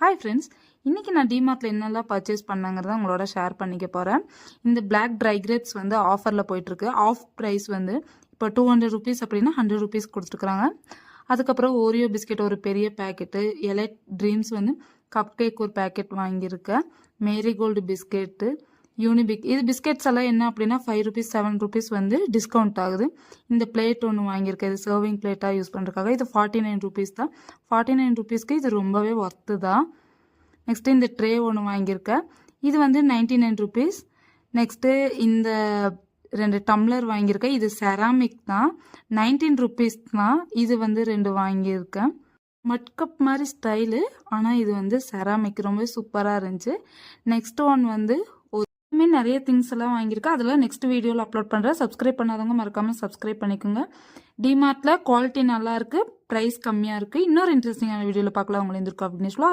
Hi friends, இன்றைக்கி நான் டிமார்ட்டில் என்னெல்லாம் பர்ச்சேஸ் பண்ணாங்கிறத உங்களோட ஷேர் பண்ணிக்க போகிறேன். இந்த பிளாக் ட்ரை கிரேப்ஸ் வந்து ஆஃபரில் போயிட்டுருக்கு. ஆஃப் ப்ரைஸ் வந்து இப்போ 200 ருபீஸ் அப்படின்னா 100 ருபீஸ் கொடுத்துருக்குறாங்க. அதுக்கப்புறம் ஓரியோ பிஸ்கெட் ஒரு பெரிய பேக்கெட்டு, எலைட் ட்ரீம்ஸ் வந்து கப் கேக் ஒரு பேக்கெட் வாங்கியிருக்கேன். மேரிகோல்டு பிஸ்கெட்டு, யூனிபிக் இது பிஸ்கெட்ஸ் எல்லாம் என்ன அப்படின்னா 5 ருபீஸ் 7 ருபீஸ் வந்து டிஸ்கவுண்ட் ஆகுது. இந்த பிளேட் ஒன்று வாங்கியிருக்கேன். இது சர்விங் பிளேட்டாக யூஸ் பண்ணுறதுக்காக. இது 49 ருபீஸ் தான். 49 ருபீஸ்க்கு இது ரொம்பவே ஒர்த்து தான். நெக்ஸ்ட்டு இந்த ட்ரே ஒன்று வாங்கியிருக்கேன். இது வந்து 99 ருபீஸ். நெக்ஸ்ட்டு இந்த 2 டம்ளர் வாங்கியிருக்கேன். இது செராமிக் தான், 19 ருபீஸ் தான். இது வந்து 2 வாங்கியிருக்கேன். மட் கப் மாதிரி ஸ்டைலு, ஆனால் இது வந்து செராமிக், ரொம்ப சூப்பராக இருந்துச்சு. நெக்ஸ்ட் ஒன் வந்து நிறைய திங்ஸ் எல்லாம் வாங்கியிருக்கேன். அதெல்லாம் நெக்ஸ்ட் வீடியோவில் அப்லோட் பண்ணுறேன். சப்ஸ்கிரைப் பண்ணாதவங்க மறக்காமல் சப்ஸ்கிரைப் பண்ணிக்கோங்க. டிமார்ட்டில் குவாலிட்டி நல்லா இருக்குது, ப்ரைஸ் கம்மியாக இருக்குது. இன்னொரு இன்ட்ரெஸ்டிங்கான வீடியோவில் பார்க்கலாம். உங்களை இருந்திருக்கோம் அப்படின்னு